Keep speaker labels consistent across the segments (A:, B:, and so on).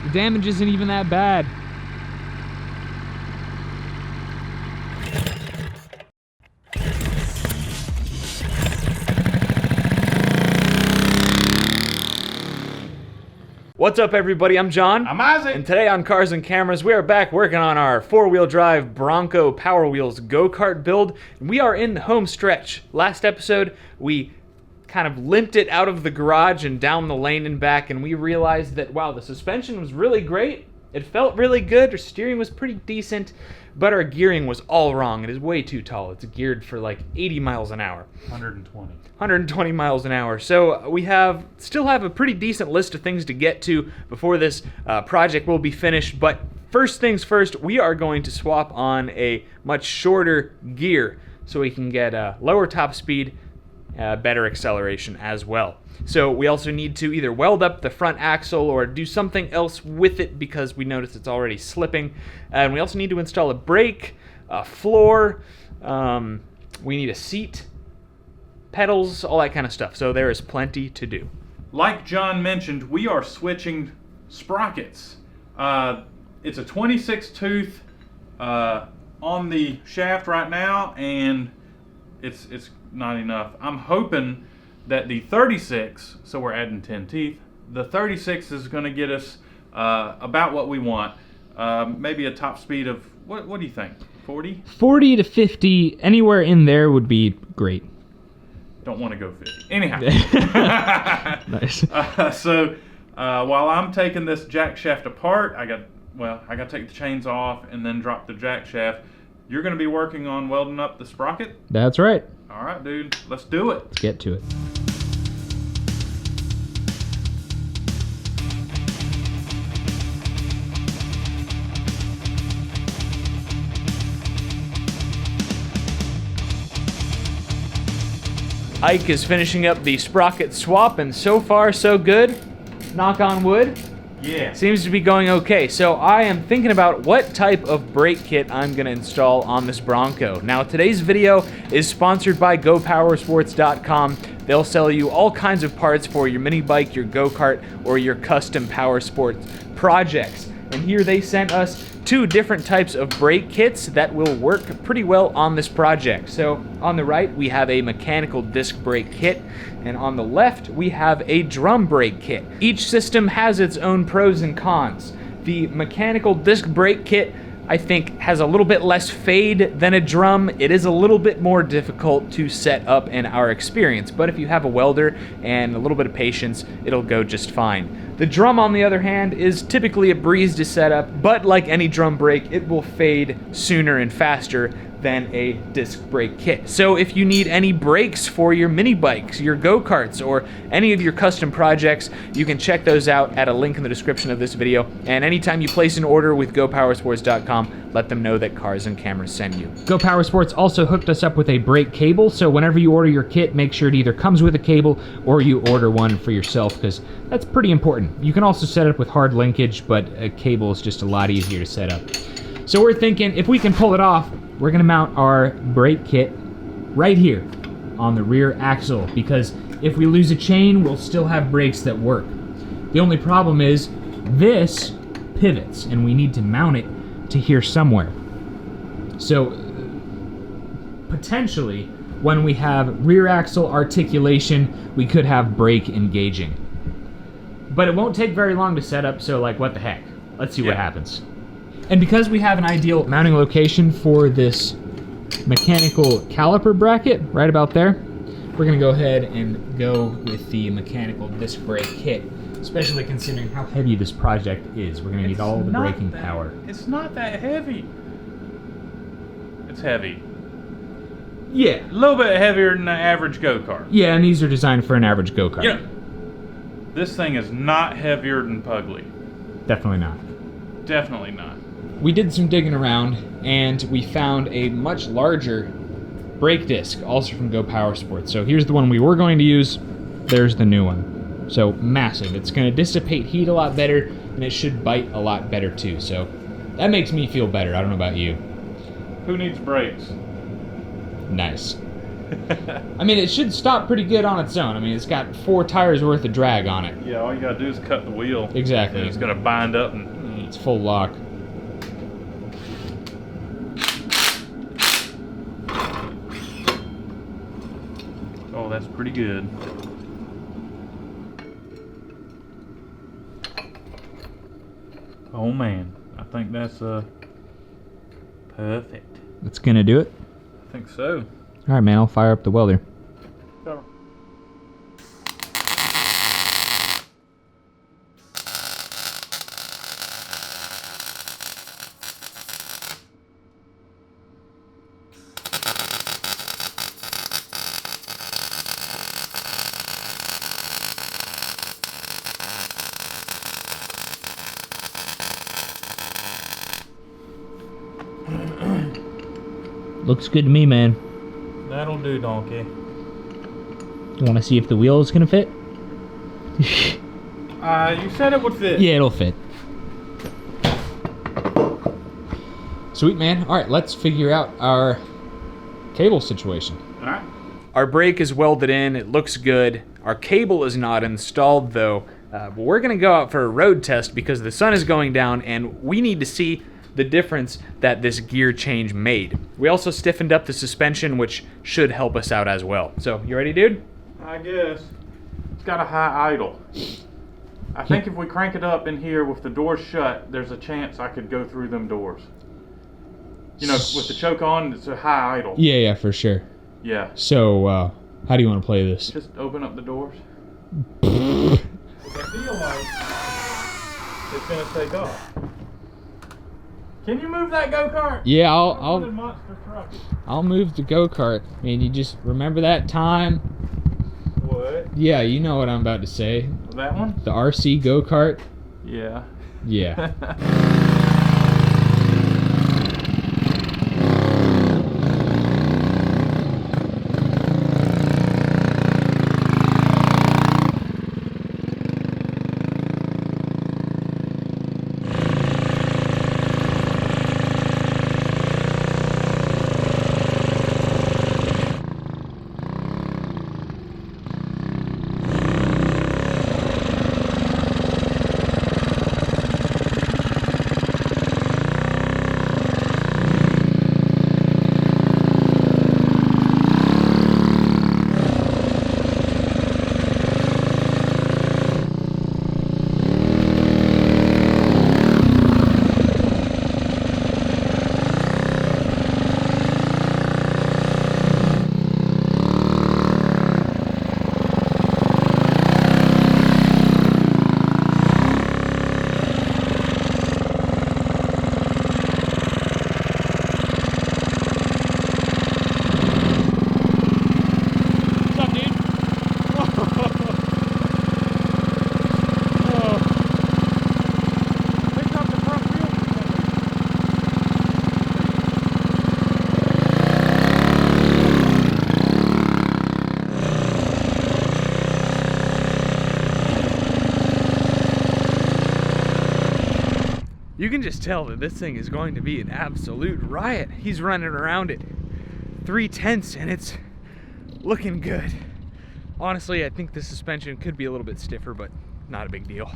A: The damage isn't even that bad. What's up, everybody? I'm John.
B: I'm Isaac.
A: And today on Cars and Cameras, we are back working on our four-wheel drive Bronco Power Wheels go-kart build. We are in the home stretch. Last episode, we kind of limped it out of the garage and down the lane and back, and we realized that, wow, the suspension was really great. It felt really good. Our steering was pretty decent, but our gearing was all wrong. It is way too tall. It's geared for like 80 miles an hour. 120 miles an hour. So we still have a pretty decent list of things to get to before this project will be finished. But first things first, we are going to swap on a much shorter gear so we can get lower top speed, better acceleration as well. So we also need to either weld up the front axle or do something else with it because we notice it's already slipping. And we also need to install a brake, a floor, we need a seat, pedals, all that kind of stuff. So there is plenty to do.
B: Like John mentioned, we are switching sprockets. It's a 26 tooth on the shaft right now, and it's not enough. I'm hoping that the 36, so we're adding 10 teeth, the 36 is going to get us about what we want. Maybe a top speed of, what do you think, 40? 40
A: to 50, anywhere in there would be great.
B: Don't want to go 50. Anyhow.
A: Nice.
B: So while I'm taking this jack shaft apart, I got to take the chains off and then drop the jack shaft. You're going to be working on welding up the sprocket?
A: That's right.
B: All right, dude. Let's do it.
A: Let's get to it. Ike is finishing up the sprocket swap, and so far so good. Knock on wood.
B: Yeah.
A: Seems to be going okay. So I am thinking about what type of brake kit I'm going to install on this Bronco. Now, today's video is sponsored by GoPowersports.com. They'll sell you all kinds of parts for your mini bike, your go-kart, or your custom power sports projects. And here they sent us two different types of brake kits that will work pretty well on this project. So on the right, we have a mechanical disc brake kit, and on the left, we have a drum brake kit. Each system has its own pros and cons. The mechanical disc brake kit, I think, has a little bit less fade than a drum. It is a little bit more difficult to set up in our experience, but if you have a welder and a little bit of patience, it'll go just fine. The drum, on the other hand, is typically a breeze to set up, but like any drum brake, it will fade sooner and faster than a disc brake kit. So if you need any brakes for your mini bikes, your go-karts, or any of your custom projects, you can check those out at a link in the description of this video. And anytime you place an order with GoPowersports.com, let them know that Cars and Cameras send you. GoPowersports also hooked us up with a brake cable, so whenever you order your kit, make sure it either comes with a cable or you order one for yourself, because that's pretty important. You can also set it up with hard linkage, but a cable is just a lot easier to set up. So we're thinking, if we can pull it off, we're gonna mount our brake kit right here on the rear axle, because if we lose a chain, we'll still have brakes that work. The only problem is this pivots, and we need to mount it to here somewhere. So potentially, when we have rear axle articulation, we could have brake engaging. But it won't take very long to set up, so like, what the heck? Let's see what happens. And because we have an ideal mounting location for this mechanical caliper bracket, right about there, we're gonna go ahead and go with the mechanical disc brake kit, especially considering how heavy this project is. We're gonna need all the braking power.
B: It's not that heavy. It's heavy.
A: Yeah.
B: A little bit heavier than the average go-kart.
A: Yeah, and these are designed for an average go-kart.
B: Yeah. This thing is not heavier than Pugly.
A: Definitely not.
B: Definitely not.
A: We did some digging around, and we found a much larger brake disc, also from Go Power Sports. So here's the one we were going to use. There's the new one. So massive. It's going to dissipate heat a lot better, and it should bite a lot better too. So that makes me feel better. I don't know about you.
B: Who needs brakes?
A: Nice. I mean, it should stop pretty good on its own. I mean, it's got 4 tires worth of drag on it.
B: Yeah, all you gotta do is cut the wheel.
A: Exactly.
B: And it's gonna bind up and...
A: It's full lock.
B: Oh, that's pretty good. Oh man, I think that's perfect.
A: That's gonna do it?
B: I think so.
A: Alright, man, I'll fire up the welder.
B: Go.
A: Looks good to me, man.
B: That'll do, donkey.
A: You want to see if the wheel is gonna fit?
B: You said it would fit.
A: Yeah, it'll fit. Sweet, man. Alright, let's figure out our cable situation.
B: Alright.
A: Our brake is welded in, it looks good. Our cable is not installed though, but we're gonna go out for a road test because the sun is going down and we need to see the difference that this gear change made. We also stiffened up the suspension, which should help us out as well. So, you ready, dude?
B: I guess. It's got a high idle. I think if we crank it up in here with the doors shut, there's a chance I could go through them doors. You know, with the choke on, it's a high idle.
A: Yeah, for sure.
B: Yeah.
A: So, how do you want to play this?
B: Just open up the doors. I feel like it's gonna take off. Can you move that go-kart?
A: Yeah,
B: Monster truck.
A: I'll move the go-kart. I mean, you just remember that time?
B: What?
A: Yeah, you know what I'm about to say.
B: That one?
A: The RC go-kart?
B: Yeah.
A: Yeah. You can just tell that this thing is going to be an absolute riot. He's running around at 3/10 and it's looking good. Honestly, I think the suspension could be a little bit stiffer, but not a big deal.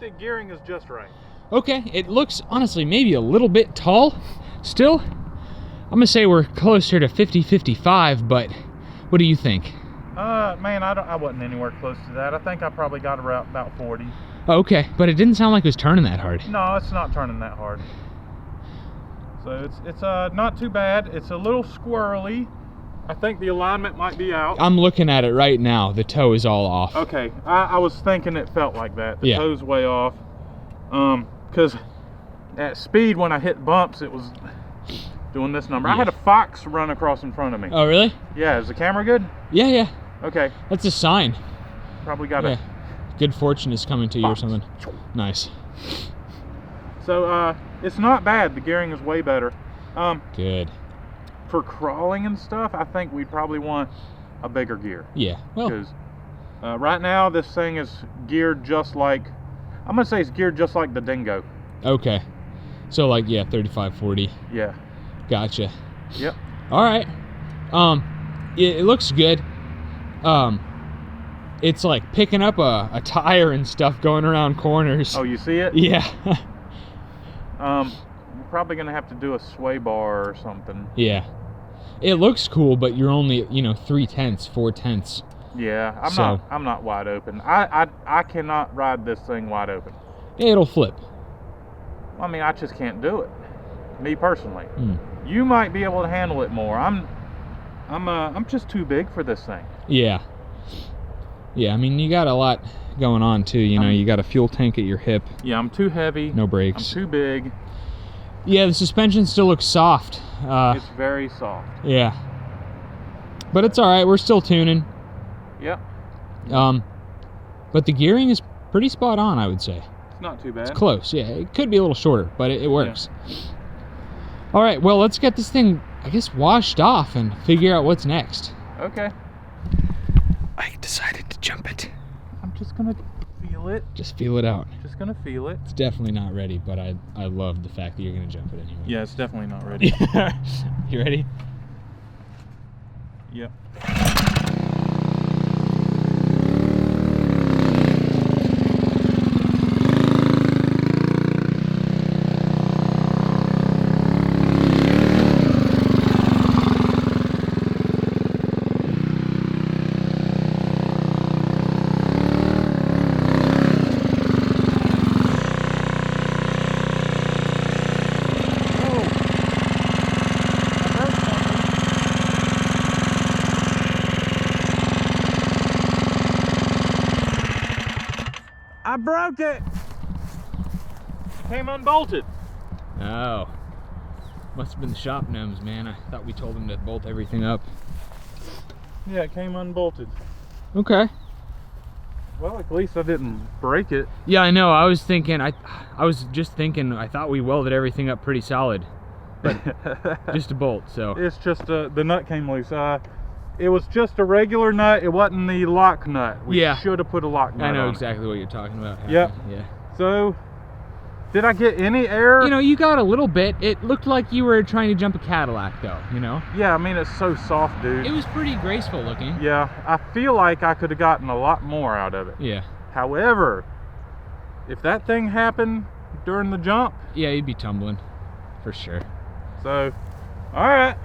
B: The gearing is just right.
A: Okay, it looks honestly maybe a little bit tall still. I'm gonna say we're closer to 50-55, but what do you think?
B: Man, I wasn't anywhere close to that. I think I probably got about 40.
A: Okay, but it didn't sound like it was turning that hard.
B: No, it's not turning that hard. So it's not too bad. It's a little squirrely. I think the alignment might be out.
A: I'm looking at it right now. The toe is all off.
B: Okay, I was thinking it felt like that. The
A: Yeah.
B: toe's way off. Because at speed, when I hit bumps, it was doing this number.
A: Yeah.
B: I had a fox run across in front of me.
A: Oh, really?
B: Yeah, is the camera good?
A: Yeah, yeah.
B: Okay,
A: That's a sign.
B: probably got
A: Yeah.
B: it.
A: Good fortune is coming to you or
B: Fox.
A: something. Nice.
B: So, it's not bad. The gearing is way better.
A: Good.
B: For crawling and stuff, I think we'd probably want a bigger gear.
A: Yeah. Well,
B: Because right now, this thing is geared just like, I'm going to say it's geared just like the Dingo.
A: okay. So like, yeah, 35, 40.
B: Yeah.
A: Gotcha.
B: Yep.
A: All right. It looks good. It's like picking up a tire and stuff going around corners.
B: Oh, you see it?
A: Yeah.
B: We're probably going to have to do a sway bar or something.
A: Yeah. It looks cool, but you're only, 3/10, 4/10.
B: Yeah,
A: So-
B: I'm not wide open. I cannot ride this thing wide open.
A: It'll flip.
B: I mean, I just can't do it. Me personally.
A: Mm.
B: You might be able to handle it more. I'm just too big for this thing.
A: Yeah. Yeah, I mean, you got a lot going on too. You got a fuel tank at your hip.
B: Yeah, I'm too heavy.
A: No
B: I'm
A: brakes.
B: too big.
A: Yeah, the suspension still looks soft.
B: It's very soft.
A: Yeah. But it's all right. We're still tuning.
B: Yep.
A: But the gearing is pretty spot on, I would say.
B: It's not too bad.
A: It's close. Yeah, it could be a little shorter, but it works. All right, well, let's get this thing, I guess, washed off and figure out what's next.
B: Okay.
A: I decided to jump it.
B: I'm just gonna feel it.
A: Just feel it out.
B: Just gonna feel it.
A: It's definitely not ready, but I love the fact that you're gonna jump it anyway.
B: Yeah, it's definitely not ready.
A: You ready?
B: Yep. I broke it. It came unbolted.
A: Oh. Must have been the shop gnomes, man. I thought we told them to bolt everything up.
B: Yeah, it came unbolted.
A: Okay.
B: Well, at least I didn't break it.
A: Yeah, I know. I was thinking, I was just thinking, I thought we welded everything up pretty solid. But just a bolt, so.
B: It's just the nut came loose. It was just a regular nut. It wasn't the lock nut. We
A: Yeah.
B: should have put a lock nut
A: I know
B: on
A: exactly what you're talking about.
B: Yep.
A: Yeah.
B: it. So, did I get any air?
A: You got a little bit. It looked like you were trying to jump a Cadillac, though,
B: Yeah, I mean, it's so soft, dude.
A: It was pretty graceful looking.
B: Yeah, I feel like I could have gotten a lot more out of it.
A: Yeah.
B: However, if that thing happened during the jump,
A: Yeah, you'd be tumbling. For sure.
B: so, all right.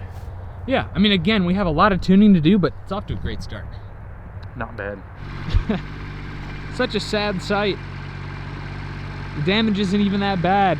A: Yeah, I mean, again, we have a lot of tuning to do, but it's off to a great start.
B: Not bad.
A: Such a sad sight. The damage isn't even that bad.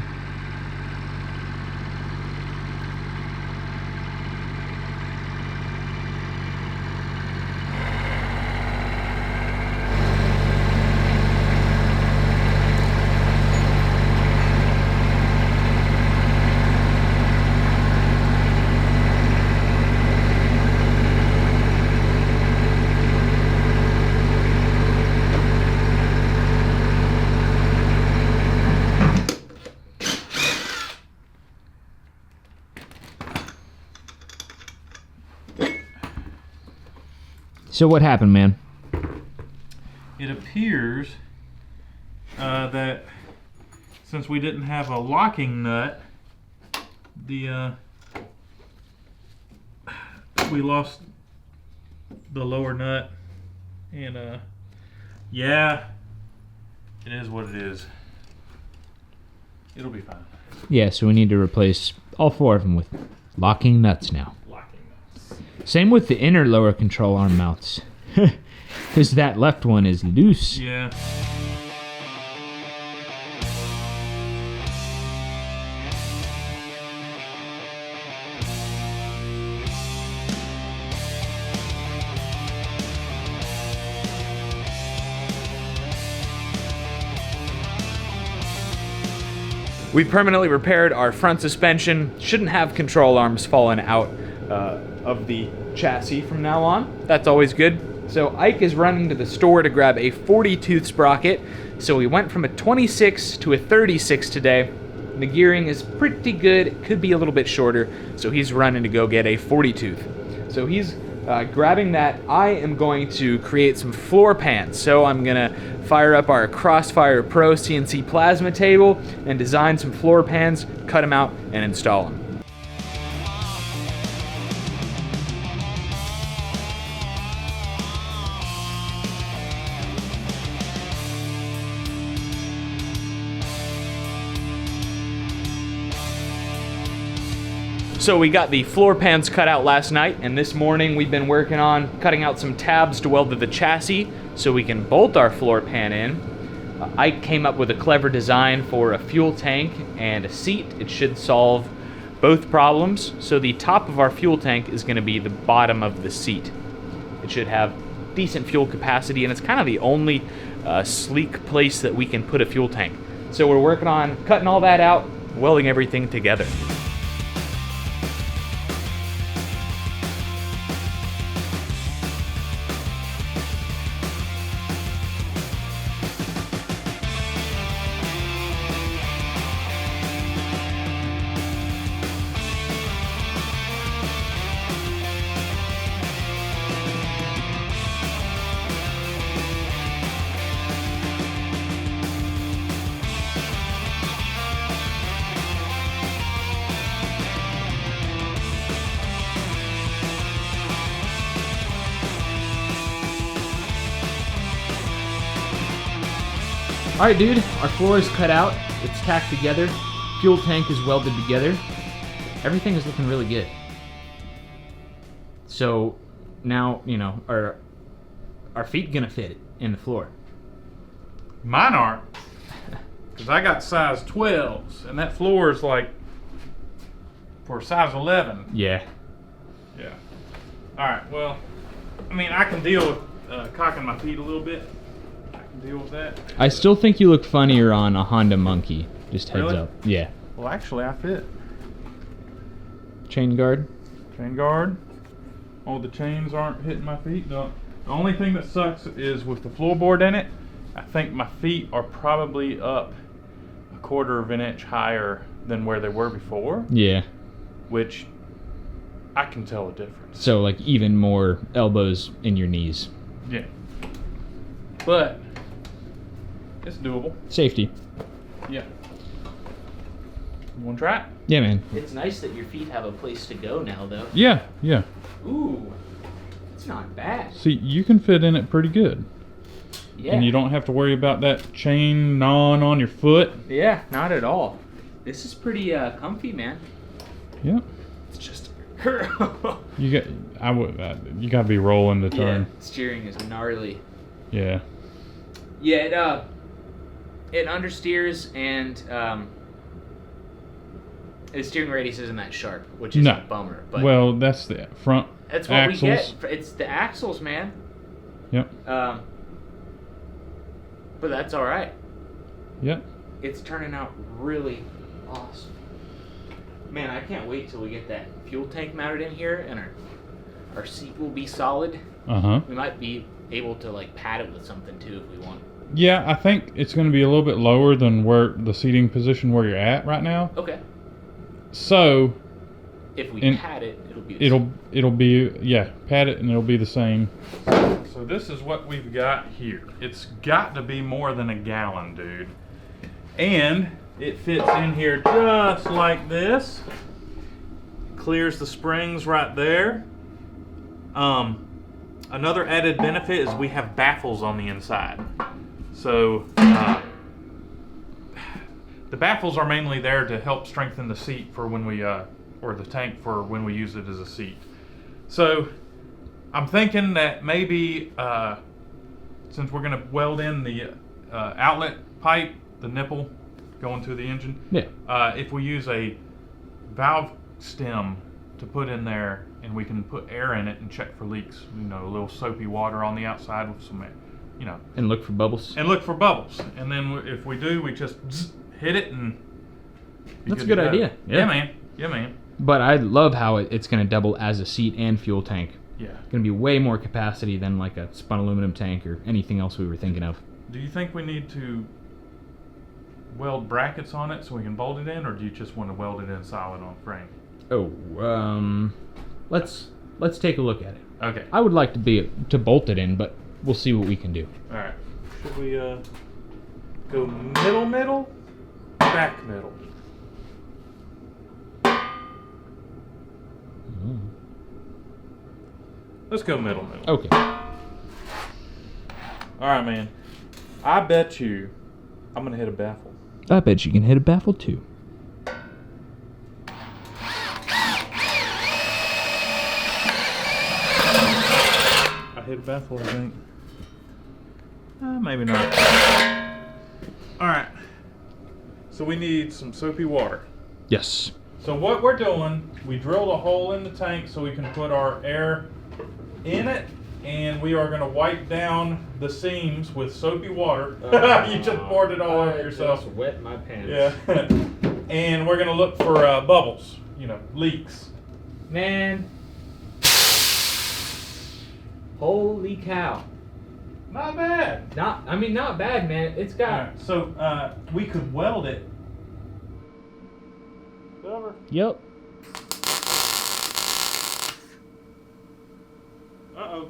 A: So what happened, man?
B: It appears that since we didn't have a locking nut, we lost the lower nut, and yeah, it is what it is. It'll be fine.
A: Yeah, so we need to replace all four of them with locking nuts now.
B: Locking nuts.
A: Same with the inner lower control arm mounts. Because that left one is loose.
B: Yeah.
A: We permanently repaired our front suspension. Shouldn't have control arms falling out of the chassis from now on. That's always good. So Ike is running to the store to grab a 40-tooth sprocket. So we went from a 26 to a 36 today. The gearing is pretty good. It could be a little bit shorter. So he's running to go get a 40-tooth. So he's grabbing that. I am going to create some floor pans. So I'm gonna fire up our Crossfire Pro CNC plasma table and design some floor pans, cut them out, and install them. So we got the floor pans cut out last night, and this morning we've been working on cutting out some tabs to weld to the chassis so we can bolt our floor pan in. Ike came up with a clever design for a fuel tank and a seat. It should solve both problems. So the top of our fuel tank is going to be the bottom of the seat. It should have decent fuel capacity, and it's kind of the only sleek place that we can put a fuel tank. So we're working on cutting all that out, welding everything together. All right, dude, our floor is cut out. It's tacked together. Fuel tank is welded together. Everything is looking really good. So now, you know, our feet gonna fit in the floor.
B: Mine aren't, because I got size 12s, and that floor is like for size 11.
A: Yeah.
B: Yeah. All right. Well, I mean, I can deal with cocking my feet a little bit. Deal with that.
A: I still think you look funnier on a Honda Monkey. Just heads
B: Really?
A: up. Yeah.
B: Well, actually, I fit.
A: Chain guard.
B: Chain guard. Oh, the chains aren't hitting my feet. No. The only thing that sucks is with the floorboard in it, I think my feet are probably up a 1/4 of an inch higher than where they were before.
A: Yeah.
B: Which I can tell the difference.
A: So like even more elbows in your knees.
B: Yeah. But it's doable.
A: Safety.
B: Yeah. You want to try it?
A: Yeah, man.
C: It's nice that your feet have a place to go now, though.
B: Yeah, yeah.
C: Ooh, it's not bad.
B: See, you can fit in it pretty good.
C: Yeah.
B: And you don't have to worry about that chain gnawing on your foot.
C: Yeah, not at all. This is pretty comfy, man.
B: Yep.
C: It's just.
B: You got, you got to be rolling to turn.
C: Yeah, steering is gnarly.
B: Yeah.
C: Yeah, it understeers, and the steering radius isn't that sharp, which is a bummer. But
B: well, that's the front
C: that's what
B: axles.
C: we get. It's the axles, man.
B: Yep.
C: But that's all right.
B: Yep.
C: It's turning out really awesome. Man, I can't wait till we get that fuel tank mounted in here, and our seat will be solid.
B: Uh-huh.
C: We might be able to like pad it with something too if we want.
B: Yeah, I think it's going to be a little bit lower than where the seating position where you're at right now.
C: Okay.
B: So
C: if we pad it, it'll be
B: it'll be pad it and it'll be the same. So this is what we've got here. It's got to be more than a gallon, dude. And it fits in here just like this. Clears the springs right there. Another added benefit is we have baffles on the inside. So the baffles are mainly there to help strengthen the seat for when we, or the tank for when we use it as a seat. So I'm thinking that maybe since we're gonna weld in the outlet pipe, the nipple going to the engine, if we use a valve stem to put in there, and we can put air in it and check for leaks. You know, a little soapy water on the outside with some air, you know.
A: And look for bubbles.
B: And look for bubbles. And then if we do, we just hit it and
A: That's a good idea.
B: Yeah, man. Yeah, man.
A: But I love how it's going to double as a seat and fuel tank.
B: Yeah.
A: Going to be way more capacity than like a spun aluminum tank or anything else we were thinking of.
B: Do you think we need to weld brackets on it so we can bolt it in, or do you just want to weld it in solid on frame?
A: Oh, let's take a look at it.
B: Okay.
A: I would like to bolt it in, but we'll see what we can do.
B: All right. Should we go middle, back middle? Let's go middle.
A: Okay.
B: All right, man. I bet you I'm gonna hit a baffle.
A: I bet you can hit a baffle too.
B: I hit a baffle, I think. Maybe not. All right. So we need some soapy water.
A: Yes.
B: So what we're doing, we drilled a hole in the tank so we can put our air in it, and we are going to wipe down the seams with soapy water. You just poured it all over yourself.
C: Just wet my pants.
B: Yeah. And we're going to look for bubbles, leaks.
C: Man. Holy cow.
B: Not bad.
C: Not bad, man. It's got...
B: All right, so we could weld it. Cover.
A: Yep.
B: Uh-oh.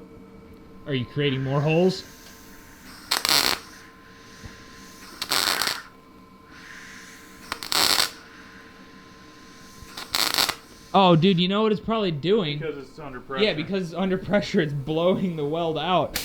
A: Are you creating more holes? Oh, dude, you know what it's probably doing?
B: Because it's under pressure.
A: Yeah, because under pressure, it's blowing the weld out.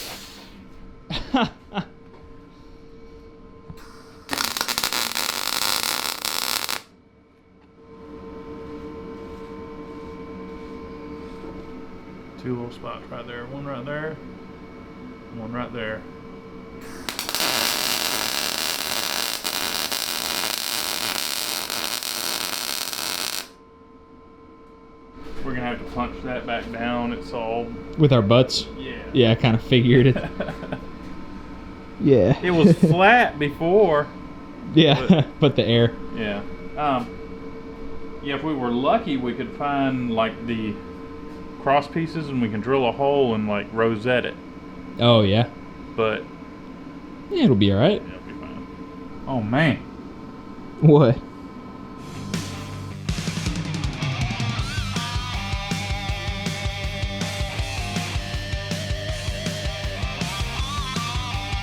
B: Two little spots right there. One right there. One right there. We're gonna have to punch that back down. It's all...
A: With our butts?
B: Yeah.
A: Yeah, I kind of figured it. Yeah.
B: It was flat before.
A: Yeah, but the air.
B: Yeah. Yeah, if we were lucky, we could find like the cross pieces and we can drill a hole and like rosette it.
A: Oh, yeah.
B: But
A: Yeah, it'll be alright.
B: yeah, it'll be fine. Oh man.
A: What?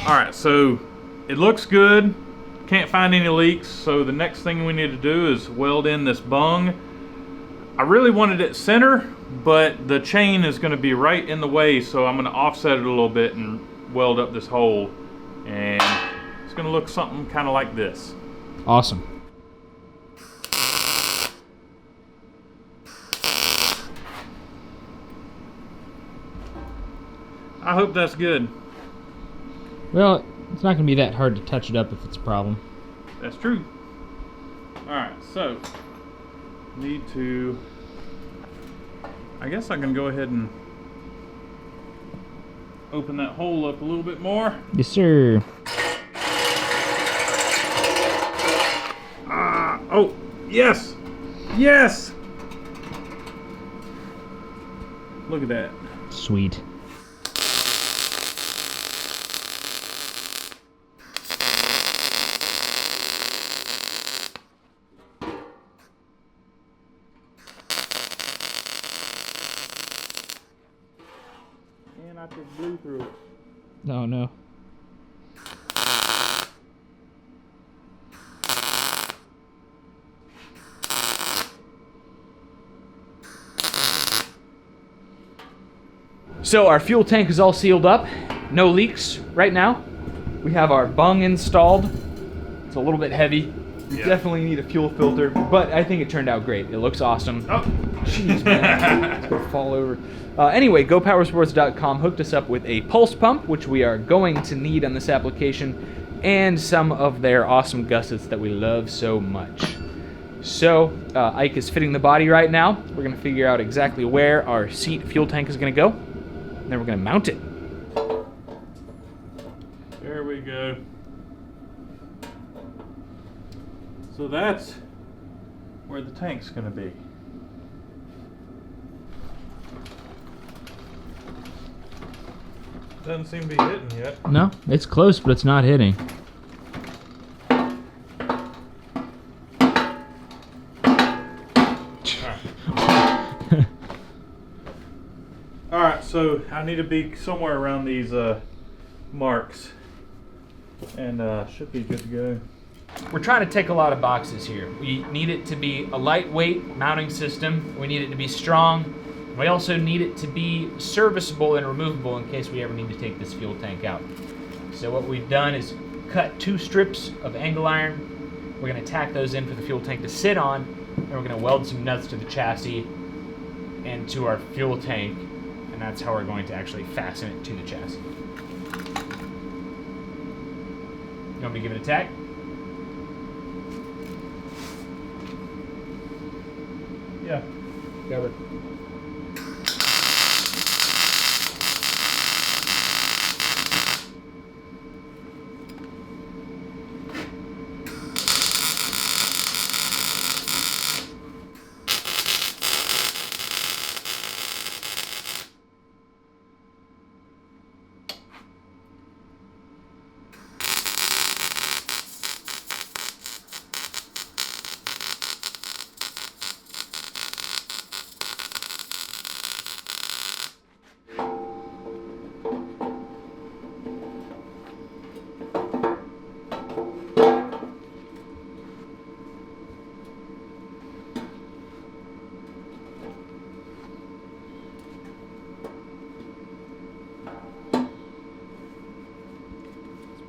B: Alright, so it looks good. Can't find any leaks, so the next thing we need to do is weld in this bung. I really wanted it center, but the chain is going to be right in the way, so I'm going to offset it a little bit and weld up this hole. And it's going to look something kind of like this.
A: Awesome.
B: I hope that's good.
A: Well, it's not going to be that hard to touch it up if it's a problem.
B: That's true. Alright, so need to... I guess I can go ahead and open that hole up a little bit more.
A: Yes, sir.
B: Oh, yes! Yes! Look at that.
A: Sweet.
B: And I just blew through it.
A: Oh, no. So our fuel tank is all sealed up. No leaks right now. We have our bung installed. It's a little bit heavy. We definitely need a fuel filter, but I think it turned out great. It looks awesome.
B: Oh!
A: Jeez, man. It's gonna fall over. Anyway, GoPowerSports.com hooked us up with a pulse pump, which we are going to need on this application, and some of their awesome gussets that we love so much. So, Ike is fitting the body right now. We're gonna figure out exactly where our seat fuel tank is gonna go, and then we're gonna mount it.
B: There we go. So that's where the tank's going to be. Doesn't seem to be hitting yet.
A: No, it's close, but it's not hitting.
B: Alright, so I need to be somewhere around these marks. And should be good to go.
A: We're trying to tick a lot of boxes here. We need it to be a lightweight mounting system. We need it to be strong. We also need it to be serviceable and removable in case we ever need to take this fuel tank out. So what we've done is cut 2 strips of angle iron. We're going to tack those in for the fuel tank to sit on, and we're going to weld some nuts to the chassis and to our fuel tank, and that's how we're going to actually fasten it to the chassis. You want me to give it a tack?
B: Yeah.
A: Covered.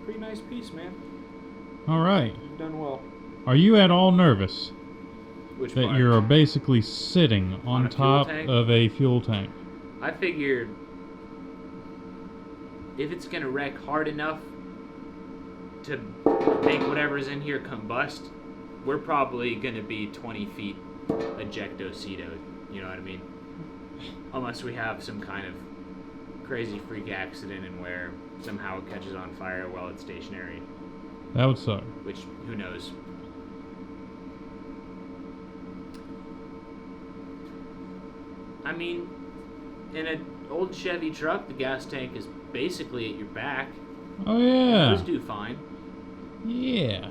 A: Pretty nice piece, man.
D: All right.
A: You've done well.
D: Are you at all nervous
A: Which
D: that
A: part?
D: you're basically sitting on
A: a fuel
D: top
A: tank?
D: of a fuel tank?
C: I figured if it's gonna wreck hard enough to make whatever's in here combust, we're probably gonna be 20 feet ejecto-cedo, you know what I mean? Unless we have some kind of crazy freak accident and where somehow it catches on fire while it's stationary,
D: That would suck.
C: which, who knows? I mean, in an old Chevy truck, the gas tank is basically at your back.
D: Oh yeah.
C: Those do fine.
D: Yeah.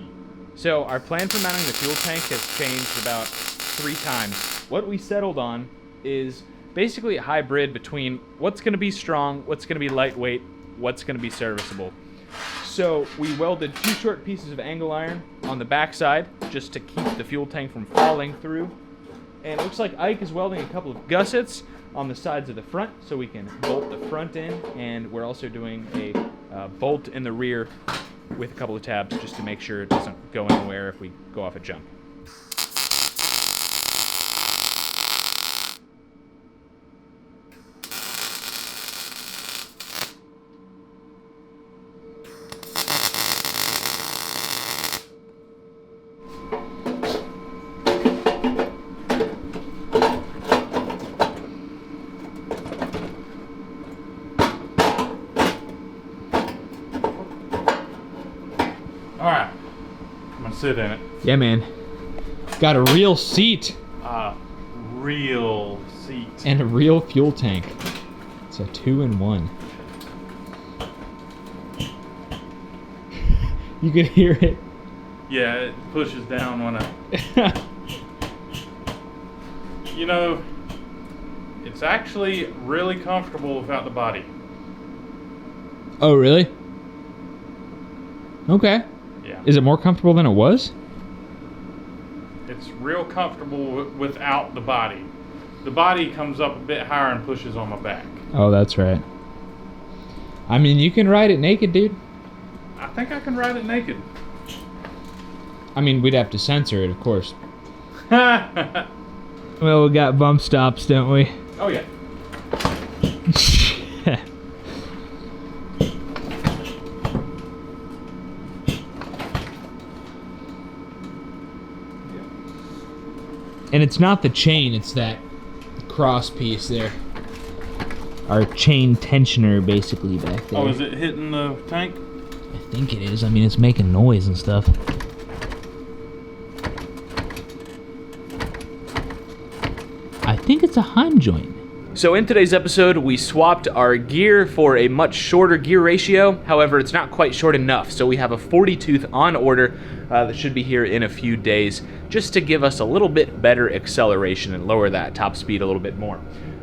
A: So our plan for mounting the fuel tank has changed about 3 times. What we settled on is basically a hybrid between what's going to be strong, what's going to be lightweight, what's going to be serviceable. So we welded 2 short pieces of angle iron on the backside just to keep the fuel tank from falling through. And it looks like Ike is welding a couple of gussets on the sides of the front so we can bolt the front in, and we're also doing a bolt in the rear with a couple of tabs just to make sure it doesn't go anywhere if we go off a jump.
B: Alright. I'm gonna sit in it.
A: Yeah, man. Got a real seat
B: Real seat.
A: and a real fuel tank. It's a 2-in-1. You can hear it.
B: Yeah, it pushes down when I... You know, it's actually really comfortable without the body.
A: Oh, really? Okay.
B: Yeah.
A: Is it more comfortable than it was?
B: It's real comfortable without the body. The body comes up a bit higher and pushes on my back.
A: Oh, that's right. I mean, you can ride it naked, dude.
B: I think I can ride it naked.
A: I mean, we'd have to censor it, of course.
B: Oh
A: Well, we got bump stops, don't we?
B: yeah.
A: And it's not the chain, it's that cross piece there. Our chain tensioner, basically, back there.
B: Oh, is it hitting the tank?
A: I think it is. I mean, it's making noise and stuff.
D: think it's a Heim joint.
A: So in today's episode, we swapped our gear for a much shorter gear ratio. However, it's not quite short enough, so we have a 40 tooth on order that should be here in a few days, just to give us a little bit better acceleration and lower that top speed a little bit more.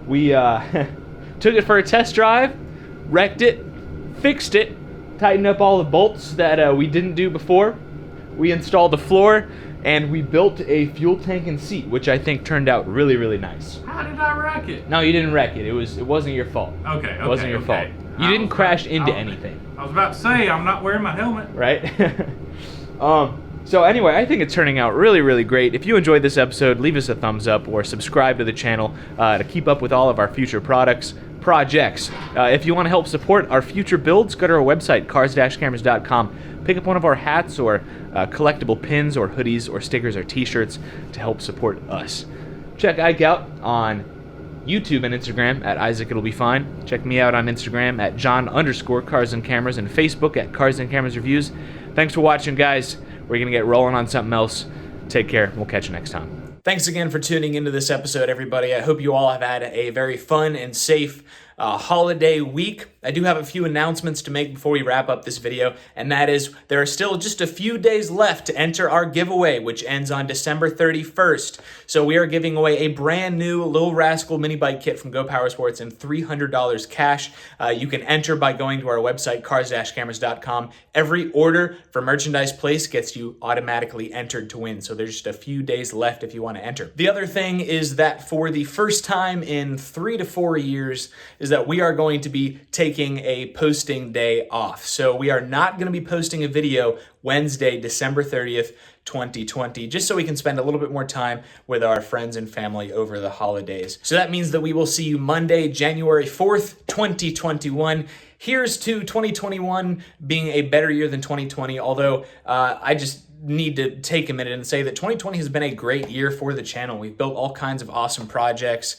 A: We took it for a test drive, wrecked it, fixed it, tightened up all the bolts that we didn't do before. We installed the floor, and we built a fuel tank and seat, which I think turned out really, really nice.
B: How did I wreck it?
A: No, you didn't wreck it. It wasn't your fault.
B: Okay,
A: It wasn't your fault. You didn't crash into anything.
B: I was about to say, I'm not wearing my helmet.
A: Right? So anyway, I think it's turning out really, really great. If you enjoyed this episode, leave us a thumbs up or subscribe to the channel to keep up with all of our future projects. If you want to help support our future builds, go to our website, CarsandCameras.com. Pick up one of our hats or collectible pins or hoodies or stickers or t-shirts to help support us. Check Ike out on YouTube and Instagram at Isaac It'll Be Fine. Check me out on Instagram at John_CarsandCameras and Facebook at CarsandCameras Reviews. Thanks for watching, guys. We're going to get rolling on something else. Take care. We'll catch you next time. Thanks again for tuning into this episode, everybody. I hope you all have had a very fun and safe holiday week. I do have a few announcements to make before we wrap up this video, and that is there are still just a few days left to enter our giveaway, which ends on December 31st. So we are giving away a brand new Lil Rascal mini bike kit from Go Power Sports and $300 cash. You can enter by going to our website, cars-cameras.com. Every order for merchandise placed gets you automatically entered to win. So there's just a few days left if you want to enter. The other thing is that for the first time in 3 to 4 years is that we are going to be taking a posting day off. So we are not going to be posting a video Wednesday, December 30th, 2020, just so we can spend a little bit more time with our friends and family over the holidays. So that means that we will see you Monday, January 4th, 2021. Here's to 2021 being a better year than 2020, although I just need to take a minute and say that 2020 has been a great year for the channel. We've built all kinds of awesome projects,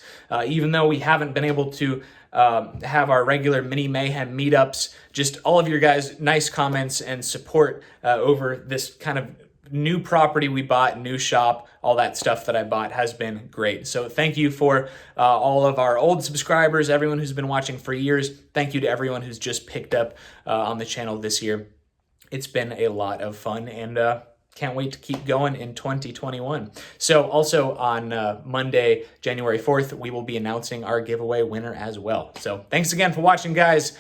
A: even though we haven't been able to have our regular mini mayhem meetups. Just all of your guys' nice comments and support over this kind of new property we bought, new shop, all that stuff that I bought has been great. So thank you for all of our old subscribers, everyone who's been watching for years. Thank you to everyone who's just picked up on the channel this year. It's been a lot of fun, and can't wait to keep going in 2021. So also on Monday, January 4th, we will be announcing our giveaway winner as well. So thanks again for watching, guys.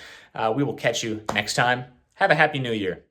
A: We will catch you next time. Have a happy new year.